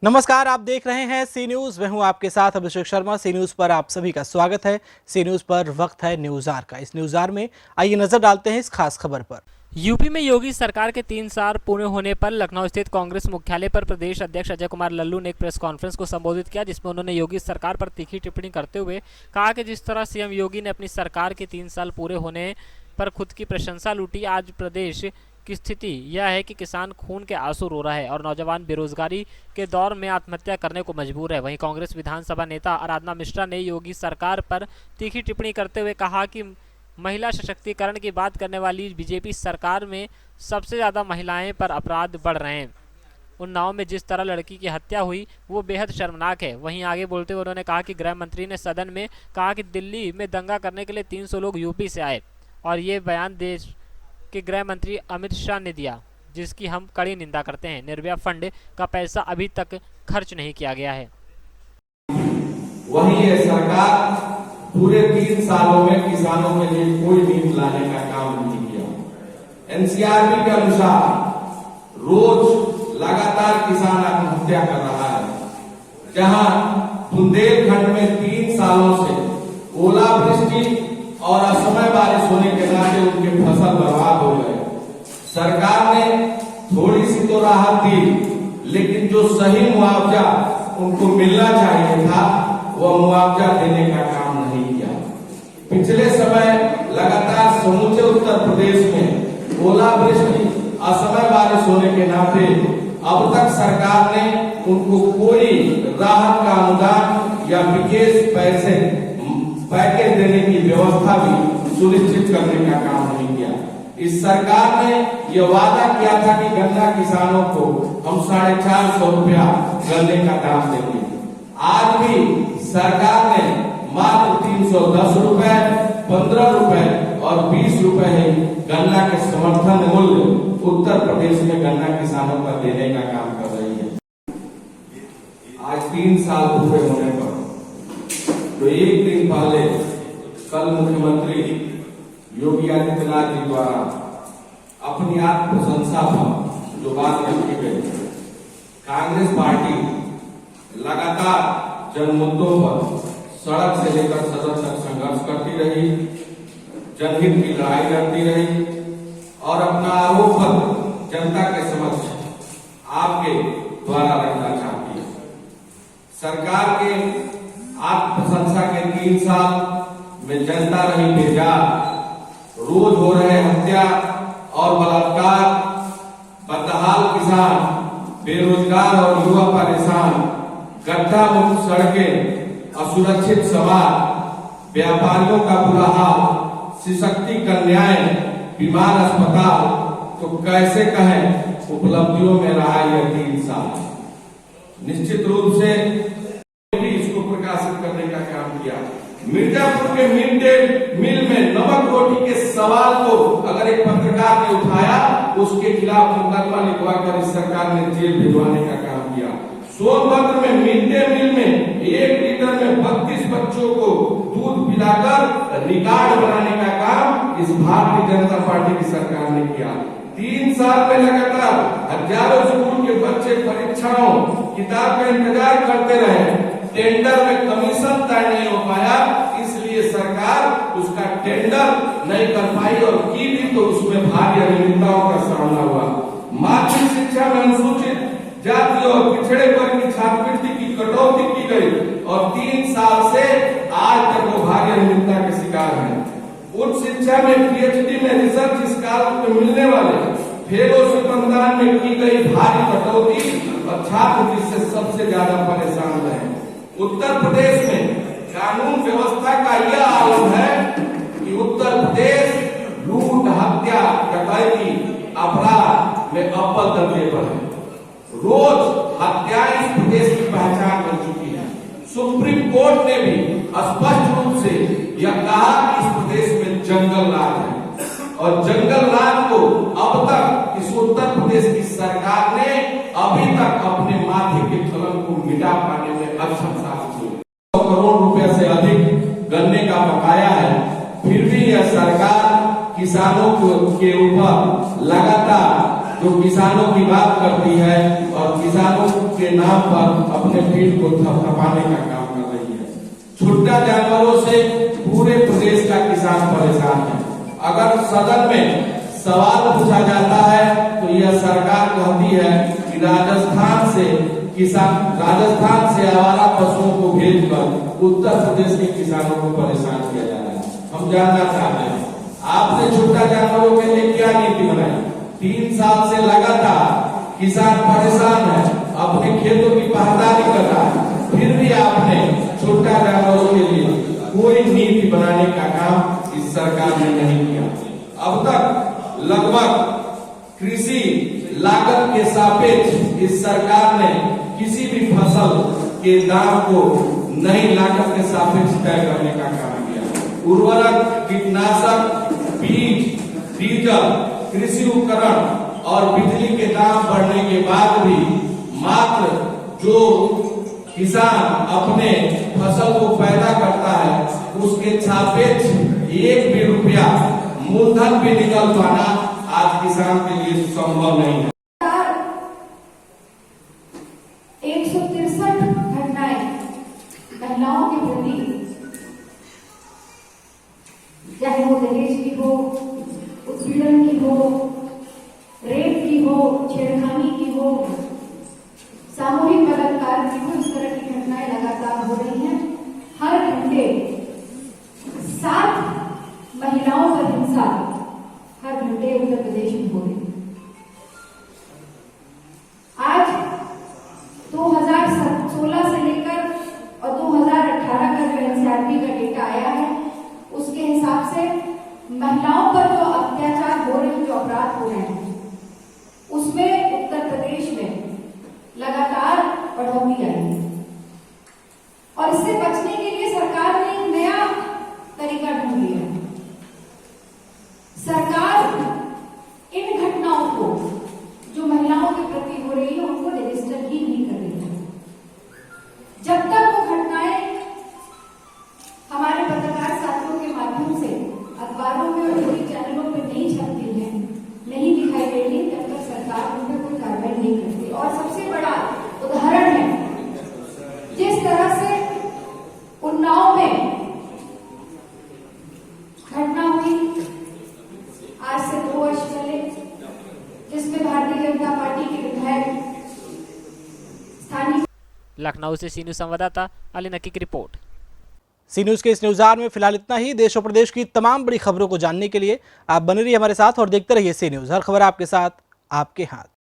नमस्कार, आप देख रहे हैं सी न्यूज। मैं हूं आपके साथ अभिषेक शर्मा। सी न्यूज पर आप सभी का स्वागत है। सी न्यूज पर वक्त है न्यूज आवर का। इस न्यूज आवर में आइए नजर डालते हैं इस खास खबर पर। यूपी में योगी सरकार के 3 साल पूरे होने पर लखनऊ स्थित कांग्रेस मुख्यालय पर प्रदेश अध्यक्ष अजय कुमार लल्लू ने एक प्रेस कॉन्फ्रेंस को संबोधित किया, जिसमें उन्होंने योगी सरकार पर तीखी टिप्पणी करते हुए कहा कि जिस तरह सीएम योगी ने अपनी सरकार के 3 साल पूरे होने पर खुद की प्रशंसा लूटी, आज प्रदेश की स्थिति यह है कि किसान खून के आंसू रो रहा है और नौजवान बेरोजगारी के दौर में आत्महत्या करने को मजबूर है। वहीं कांग्रेस विधानसभा नेता आराधना मिश्रा ने योगी सरकार पर तीखी टिप्पणी करते हुए कहा कि महिला सशक्तिकरण की बात करने वाली बीजेपी सरकार में सबसे ज़्यादा महिलाएं पर अपराध बढ़ रहे हैं। उन्नाव में जिस तरह लड़की की हत्या हुई वो बेहद शर्मनाक है। वहीं आगे बोलते हुए उन्होंने कहा कि गृह मंत्री ने सदन में कहा कि दिल्ली में दंगा करने के लिए 300 लोग यूपी से आए और ये बयान देश के गृह मंत्री अमित शाह ने दिया, जिसकी हम कड़ी निंदा करते हैं। निर्भया फंड का पैसा अभी तक खर्च नहीं किया गया है। वहीं ये सरकार पूरे 3 सालों में किसानों के लिए कोई नीति लाने का काम नहीं किया। एनसीआरबी के अनुसार रोज लगातार किसान आत्महत्या कर रहा है। जहां बुंदेलखंड में 3 सालों से ओलावृष्टि और असमय बारिश होने के नाते उनके फसल बर्बाद हो गए। सरकार ने थोड़ी सी तो राहत दी, लेकिन जो सही मुआवजा उनको मिलना चाहिए था वह मुआवजा देने का काम नहीं किया। पिछले समय लगातार समूचे उत्तर प्रदेश में ओलावृष्टि, असमय बारिश होने के नाते अब तक सरकार ने उनको कोई राहत का अनुदान या विशेष पैकेज देने की व्यवस्था भी सुनिश्चित करने का काम नहीं किया। इस सरकार ने यह वादा किया था कि गन्ना किसानों को हम 450 रुपया गन्ने का दाम देंगे। आज भी सरकार ने मात्र 310 रुपए, 15 रुपए और 20 रुपए ही गन्ना के समर्थन मूल्य उत्तर प्रदेश में गन्ना किसानों का देने का काम कर रही है। आज 3 साल पूरे होने पर तो एक दिन पहले कल मुख्यमंत्री योगी आदित्यनाथ जी द्वारा अपनी आत्म प्रशंसा पर जो बात रखी गई, कांग्रेस पार्टी लगातार जन मुद्दों पर सड़क से लेकर सदन तक संघर्ष करती रही, जनहित की लड़ाई लड़ती रही और अपना आरोप पत्र जनता के समक्ष आपके द्वारा रखना चाहती है। सरकार के आत्म प्रशंसा के 3 साल में जनता रही बेजार। रोज हो रहे हत्या और बलात्कार, बदहाल किसान, बेरोजगार और युवा परेशान, गड्ढा मुक्त सड़कें, असुरक्षित समाज, व्यापारियों का बुरा हाल, सशक्ति कन्याएं, बीमार अस्पताल, तो कैसे कहें उपलब्धियों में रहा यह 3 साल। निश्चित रूप से इसको प्रकाशित करने का काम किया। मिर्जापुर के मिड डे मील में नमक रोटी के सवाल को अगर एक पत्रकार ने उठाया, उसके खिलाफ मुकदमा लिखवाकर इस सरकार ने जेल भिजवाने का काम किया। सोनभद्र में मिड डे मील में 1 लीटर में 32 बच्चों को दूध पिलाकर रिकॉर्ड बनाने का काम इस भारतीय जनता पार्टी की सरकार ने किया। 3 साल में लगातार हजारों स्कूल के बच्चे परीक्षाओं, किताब का इंतजार करते रहे। टेंडर में कमीशन तय नहीं हो पाया, इसलिए सरकार उसका टेंडर नहीं कर पाई और की भी तो उसमें भारी अनियमितताओं का सामना हुआ। माध्यमिक शिक्षा में अनुसूचित जाति और पिछड़े वर्ग की छात्रवृत्ति की कटौती की गई और 3 साल से आज तक वो भारी अनियमितता के शिकार हैं। उच्च शिक्षा में पीएचडी में रिसर्च स्कॉलर को मिलने वाले फेलोशिप अनुदान में की गई भारी कटौती और छात्र जिससे सबसे ज्यादा परेशान रहे। उत्तर प्रदेश में कानून व्यवस्था का यह आलम है कि उत्तर प्रदेश लूट, हत्या, डकैती, अपराध में अव्वल दर्जे पर है। रोज हत्याएं इस प्रदेश की पहचान बन चुकी है। सुप्रीम कोर्ट ने भी स्पष्ट रूप से यह कहा कि इस प्रदेश में जंगल राज है और जंगल राज को अब तक इस उत्तर प्रदेश की सरकार ने अभी तक अपने माथे के कलंक को मिटा पाने में अक्षम साबित हुई। 100 करोड़ रुपए से अधिक गन्ने का बकाया है, फिर भी यह सरकार किसानों के ऊपर लगातार जो किसानों की बात करती है और किसानों के नाम पर अपने पीठ को थपथपाने का काम कर रही है। छुट्टा जानवरों से पूरे प्रदेश का किसान परेशान है। अगर सदन में सवाल पूछा जाता है तो यह सरकार कहती है कि राजस्थान से आवारा पशुओं को भेजकर उत्तर प्रदेश के किसानों को परेशान किया जा रहा है। हम जानना चाहते हैं आपने छुट्टा जानवरों के लिए क्या नीति बनाई? 3 साल से लगातार किसान परेशान है, अपने खेतों की पहचान कर रहा है, फिर भी आपने छुट्टा जानवरों के लिए कोई नीति बनाने का काम इस सरकार ने नहीं किया। अब तक लगभग कृषि लागत के सापेक्ष इस सरकार ने किसी भी फसल के दाम को नई लागत के सापेक्ष तय करने का काम किया। उर्वरक, कीटनाशक, बीज, डीजल, कृषि उपकरण और बिजली के दाम बढ़ने के बाद भी मात्र जो किसान अपने फसल को पैदा करता है उसके सापेक्ष 1 भी रुपया मूलधन पे निकल पाना आज किसान के लिए संभव नहीं है। 163 घटनाएं महिलाओं के प्रति, चाहे वो दहेज की हो, उत्पीड़न की हो, रेप की हो, छेड़खानी की हो, सामूहिक बलात्कार की हो, इस तरह की घटनाएं लगातार हो रही हैं। हर घंटे 7 महिलाओं पर हिंसा हर घंटे उत्तर प्रदेश में हो रही है। आज 2016 से लेकर और 2018 का जो एनसीआरबी का डेटा आया है उसके हिसाब से महिलाओं पर जो अत्याचार हो रहे हैं, जो अपराध हो रहे हैं, उसमें उत्तर प्रदेश में लगातार बढ़ोतरी आई है। और इससे बचने के लिए सरकार ने एक नया तरीका ढूंढ लिया है। सरकार इन घटनाओं को जो महिलाओं के प्रति हो रही है उनको रजिस्टर ही नहीं कर रही है। जब तक वो घटनाएं हमारे पत्रकार साथियों के माध्यम से अखबारों में और टीवी चैनलों पर नहीं छपती हैं, नहीं दिखाई देती, तब तक सरकार उन पर कोई कार्रवाई नहीं करती। और सबसे बड़ा उदाहरण है जिस तरह से उन्नाव में घटना हुई आज से 2 वर्ष पहले, जिसमें भारतीय जनता पार्टी के विधायक स्थानीय। लखनऊ से सी न्यूज संवाददाता अली नकी की रिपोर्ट। सी न्यूज के इस न्यूज़ार में फिलहाल इतना ही। देश और प्रदेश की तमाम बड़ी खबरों को जानने के लिए आप बने रहिए हमारे साथ और देखते रहिए सी न्यूज। हर खबर आपके साथ, आपके हाथ।